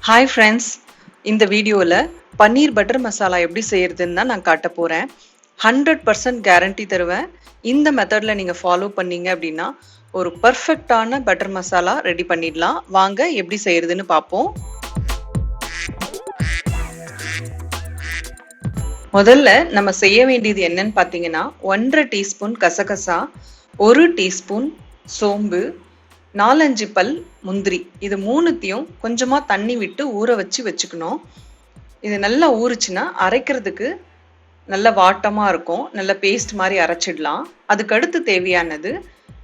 Hi friends, இந்த வீடியோவில் பன்னீர் butter masala எப்படி செய்யறதுன்னு தான் நான் காட்ட போகிறேன். 100% கேரண்டி தருவேன். இந்த மெத்தடில் நீங்கள் ஃபாலோ பண்ணீங்க அப்படின்னா ஒரு பர்ஃபெக்டான பட்டர் மசாலா ரெடி பண்ணிடலாம். வாங்க எப்படி செய்யறதுன்னு பார்ப்போம். முதல்ல நம்ம செய்ய வேண்டியது என்னன்னு பார்த்தீங்கன்னா 1.5 டீஸ்பூன் கசகசா, 1 டீஸ்பூன் சோம்பு, 4-5 பல் முந்திரி. இது மூணுத்தையும் கொஞ்சமா தண்ணி விட்டு ஊற வச்சுக்கணும். இது நல்லா ஊறுச்சுன்னா அரைக்கிறதுக்கு நல்ல வாட்டமா இருக்கும். நல்ல பேஸ்ட் மாதிரி அரைச்சிடலாம். அதுக்கு அடுத்து தேவையானது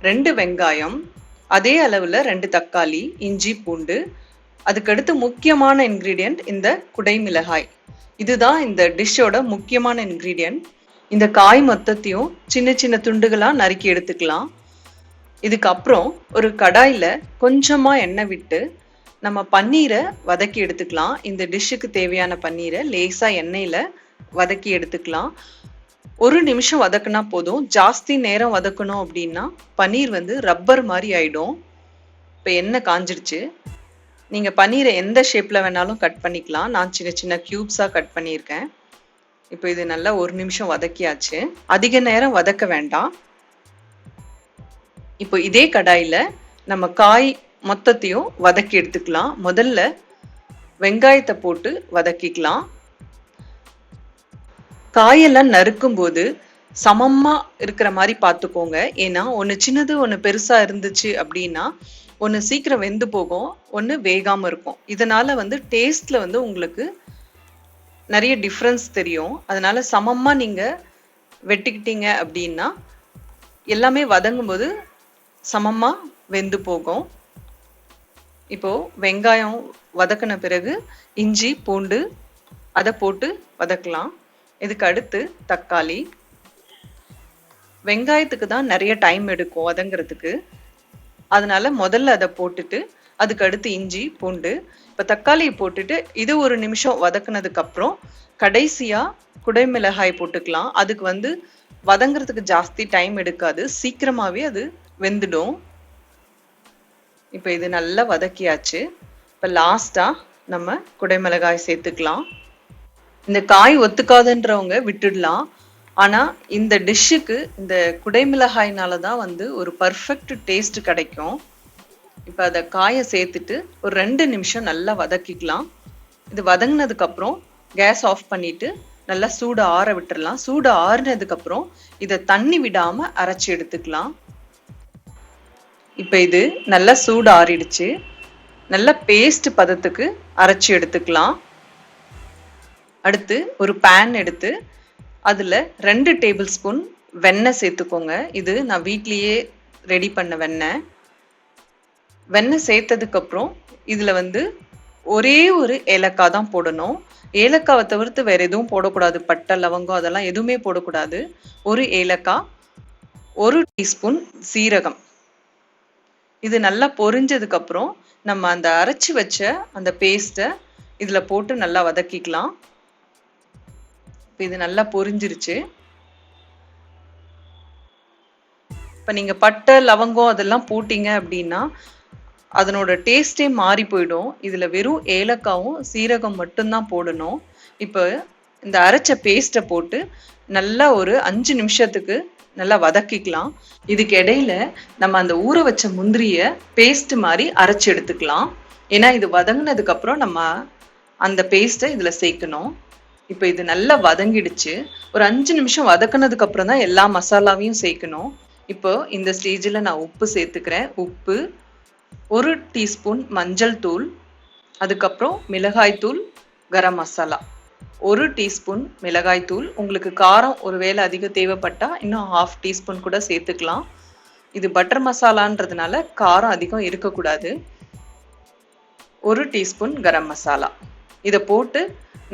2 வெங்காயம், அதே அளவுல 2 தக்காளி, இஞ்சி, பூண்டு. அதுக்கடுத்து முக்கியமான இன்கிரீடியன்ட் இந்த குடை மிளகாய். இதுதான் இந்த டிஷ்ஷோட முக்கியமான இன்கிரீடியன்ட். இந்த காய் மொத்தத்தையும் சின்ன சின்ன துண்டுகளா நறுக்கி எடுத்துக்கலாம். இதுக்கப்புறம் ஒரு கடாயில கொஞ்சமா எண்ணெய் விட்டு நம்ம பன்னீரை வதக்கி எடுத்துக்கலாம். இந்த டிஷ்ஷுக்கு தேவையான பன்னீரை லேசா எண்ணெயில வதக்கி எடுத்துக்கலாம். 1 நிமிஷம் வதக்குனா போதும். ஜாஸ்தி நேரம் வதக்கணும் அப்படின்னா பன்னீர் ரப்பர் மாதிரி ஆயிடும். இப்போ எண்ணெய் காஞ்சிடுச்சு. நீங்க பன்னீரை எந்த ஷேப்ல வேணாலும் கட் பண்ணிக்கலாம். நான் சின்ன சின்ன கியூப்ஸா கட் பண்ணியிருக்கேன். இப்போ இது நல்லா 1 நிமிஷம் வதக்கியாச்சு. அதிக நேரம் வதக்க வேண்டாம். இப்போ இதே கடாயில நம்ம காய் மொத்தத்தையும் வதக்கி எடுத்துக்கலாம். முதல்ல வெங்காயத்தை போட்டு வதக்கிக்கலாம். காயெல்லாம் நறுக்கும் போது சமமா இருக்கிற மாதிரி பார்த்துக்கோங்க. ஏன்னா ஒன்று சின்னது ஒன்று பெருசா இருந்துச்சு அப்படின்னா ஒன்று சீக்கிரம் வெந்து போகும், ஒன்று வேகாம இருக்கும். இதனால டேஸ்ட்ல உங்களுக்கு நிறைய டிஃப்ரென்ஸ் தெரியும். அதனால சமமா நீங்க வெட்டிக்கிட்டீங்க அப்படின்னா எல்லாமே வதங்கும் போது சமமா வெந்து போகும். இப்போ வெங்காயம் வதக்கின பிறகு இஞ்சி, பூண்டு அதை போட்டு வதக்கலாம். இதுக்கு அடுத்து தக்காளி. வெங்காயத்துக்கு தான் நிறைய டைம் எடுக்கும் வதங்கிறதுக்கு. அதனால முதல்ல அதை போட்டுட்டு அதுக்கு அடுத்து இஞ்சி, பூண்டு. இப்போ தக்காளியை போட்டுட்டு இது 1 நிமிஷம் வதக்குனதுக்கு அப்புறம் கடைசியா குடைமிளகாய் போட்டுக்கலாம். அதுக்கு வதங்கிறதுக்கு ஜாஸ்தி டைம் எடுக்காது, சீக்கிரமாவே அது வெந்துடும். இப்போ இது நல்லா வதக்கியாச்சு. இப்போ லாஸ்டா நம்ம குடைமிளகாய் சேர்த்துக்கலாம். இந்த காய் ஒத்துக்காதுன்றவங்க விட்டுடலாம். ஆனா இந்த டிஷ்ஷுக்கு இந்த குடைமிளகாய்னால தான் ஒரு பர்ஃபெக்ட் டேஸ்ட் கிடைக்கும். இப்போ அதை காயை சேர்த்துட்டு ஒரு 2 நிமிஷம் நல்லா வதக்கிக்கலாம். இது வதங்கினதுக்கு அப்புறம் கேஸ் ஆஃப் பண்ணிட்டு நல்லா சூடு ஆற விட்டுறலாம். சூடு ஆறுனதுக்கு அப்புறம் இதை தண்ணி விடாம அரைச்சி எடுத்துக்கலாம். இப்போ இது நல்லா சூடு ஆறிடுச்சு. நல்லா பேஸ்ட் பதத்துக்கு அரைச்சி எடுத்துக்கலாம். அடுத்து ஒரு பேன் எடுத்து அதில் 2 டேபிள் ஸ்பூன் வெண்ணெய் சேர்த்துக்கோங்க. இது நான் வீட்லேயே ரெடி பண்ண வெண்ணெய். வெண்ணெய் சேர்த்ததுக்கப்புறம் இதில் ஒரே ஒரு ஏலக்காய் தான் போடணும். ஏலக்காவை தவிர்த்து வேற எதுவும் போடக்கூடாது. பட்டை, லவங்கம் அதெல்லாம் எதுவுமே போடக்கூடாது. ஒரு ஏலக்காய், 1 டீஸ்பூன் சீரகம். இது நல்லா பொரிஞ்சதுக்கு அப்புறம் நம்ம அந்த அரைச்சி வச்ச அந்த பேஸ்ட்டை இதில் போட்டு நல்லா வதக்கிக்கலாம். இது நல்லா பொரிஞ்சிருச்சு. இப்போ நீங்க பட்டை, லவங்கம் அதெல்லாம் போட்டீங்க அப்படின்னா அதனோட டேஸ்டே மாறி போயிடும். இதுல வெறும் ஏலக்காவும் சீரகம் மட்டும்தான் போடணும். இப்போ இந்த அரைச்ச பேஸ்ட்டை போட்டு நல்லா ஒரு 5 நிமிஷத்துக்கு நல்லா வதக்கிக்கலாம். இதுக்கு இடையில நம்ம அந்த ஊற வச்ச முந்திரிய பேஸ்ட் மாதிரி அரைச்சி எடுத்துக்கலாம். ஏன்னா இது வதங்கினதுக்கு அப்புறம் நம்ம அந்த பேஸ்ட்டை இதுல சேர்க்கணும். இப்போ இது நல்லா வதங்கிடுச்சு. ஒரு 5 நிமிஷம் வதக்கினதுக்கு அப்புறம் தான் எல்லா மசாலாவையும் சேர்க்கணும். இப்போ இந்த ஸ்டேஜில் நான் உப்பு சேர்த்துக்கிறேன். உப்பு, 1 டீஸ்பூன் மஞ்சள் தூள், அதுக்கப்புறம் மிளகாய் தூள், கரம் மசாலா 1 டீஸ்பூன் மிளகாய் தூள். உங்களுக்கு காரம் ஒருவேளை அதிகம் தேவைப்பட்டா இன்னும் 1/2 டீஸ்பூன் கூட சேர்த்துக்கலாம். இது பட்டர் மசாலான்றதுனால காரம் அதிகம் இருக்கக்கூடாது. 1 டீஸ்பூன் கரம் மசாலா. இதை போட்டு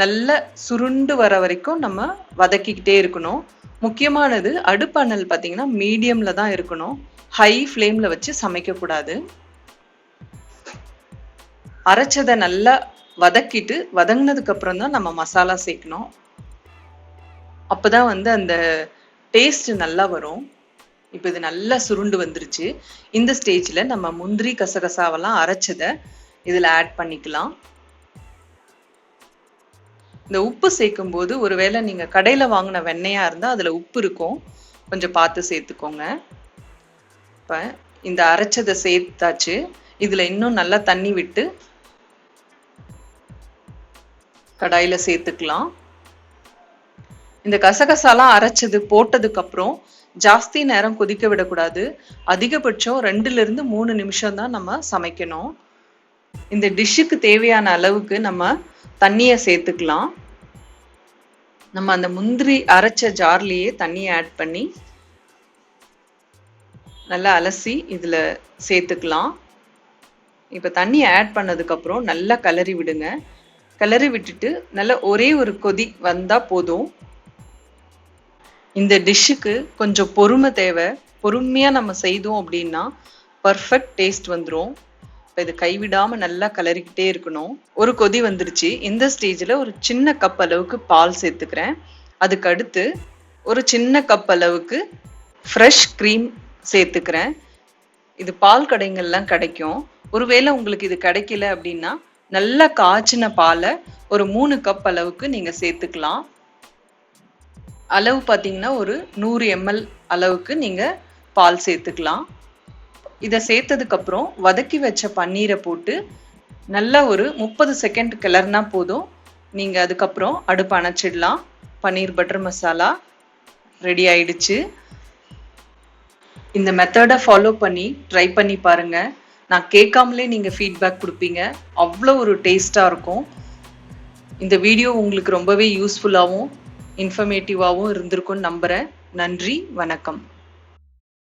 நல்லா சுருண்டு வர வரைக்கும் நம்ம வதக்கிக்கிட்டே இருக்கணும். முக்கியமானது அடுப்பானல் பார்த்தீங்கன்னா மீடியம்ல தான் இருக்கணும். ஹை ஃப்ளேம்ல வச்சு சமைக்கக்கூடாது. அரைச்சதை நல்லா வதக்கிட்டு வதங்கினதுக்கு அப்புறம் தான் நம்ம மசாலா சேர்க்கணும். அப்பதான் அந்த டேஸ்ட் நல்லா வரும். இப்போ இது நல்லா சுருண்டு வந்துருச்சு. இந்த ஸ்டேஜ்ல நம்ம முந்திரி, கசகசாவெல்லாம் அரைச்சதை இதுல ஆட் பண்ணிக்கலாம். இந்த உப்பு சேர்க்கும்போது ஒருவேளை நீங்க கடையில வாங்கின வெண்ணெயா இருந்தா அதுல உப்பு இருக்கும், கொஞ்சம் பார்த்து சேர்த்துக்கோங்க. இப்ப இந்த அரைச்சதை சேர்த்தாச்சு. இதுல இன்னும் நல்லா தண்ணி விட்டு கடாயில சேர்த்துக்கலாம். இந்த கசகசாலாம் அரைச்சது போட்டதுக்கு அப்புறம் ஜாஸ்தி நேரம் கொதிக்க விடக்கூடாது. அதிகபட்சம் 2-3 நிமிஷம் தான் நம்ம சமைக்கணும். இந்த டிஷ்ஷுக்கு தேவையான அளவுக்கு நம்ம தண்ணிய சேர்த்துக்கலாம். நம்ம அந்த முந்திரி அரைச்ச ஜார்லயே தண்ணியை ஆட் பண்ணி நல்லா அலசி இதுல சேர்த்துக்கலாம். இப்ப தண்ணியை ஆட் பண்ணதுக்கு அப்புறம் நல்லா கிளறி விடுங்க. கிளறி விட்டுட்டு நல்லா ஒரே ஒரு கொதி வந்தா போதும். இந்த டிஷ்ஷுக்கு கொஞ்சம் பொறுமை தேவை. பொறுமையா நம்ம செய்தோம் அப்படின்னா பர்ஃபெக்ட் டேஸ்ட் வந்துடும். இப்போ இது கைவிடாம நல்லா கிளறிக்கிட்டே இருக்கணும். ஒரு கொதி வந்துருச்சு. இந்த ஸ்டேஜில் ஒரு சின்ன கப் அளவுக்கு பால் சேர்த்துக்கிறேன். அதுக்கு அடுத்து ஒரு சின்ன கப் அளவுக்கு ஃப்ரெஷ் க்ரீம் சேர்த்துக்கிறேன். இது பால் கடைங்கள்லாம் கிடைக்கும். ஒருவேளை உங்களுக்கு இது கிடைக்கல அப்படின்னா நல்லா காய்ச்சின பாலை ஒரு 3 கப் அளவுக்கு நீங்க சேர்த்துக்கலாம். அளவு பார்த்தீங்கன்னா ஒரு 100 ml அளவுக்கு நீங்க பால் சேர்த்துக்கலாம். இதை சேர்த்ததுக்கு அப்புறம் வதக்கி வச்ச பன்னீரை போட்டு நல்லா ஒரு 30 செகண்ட் கிளறினா போதும். நீங்க அதுக்கப்புறம் அடுப்பு அணைச்சிடலாம். பன்னீர் பட்டர் மசாலா ரெடி ஆயிடுச்சு. இந்த மெத்தடை ஃபாலோ பண்ணி ட்ரை பண்ணி பாருங்க. நான் கேட்காமலே நீங்க ஃபீட்பேக் கொடுப்பீங்க. அவ்வளோ ஒரு டேஸ்டா இருக்கும். இந்த வீடியோ உங்களுக்கு ரொம்பவே யூஸ்ஃபுல்லாகவும் இன்ஃபர்மேட்டிவாகவும் இருந்திருக்கும்னு நம்புறேன். நன்றி, வணக்கம்.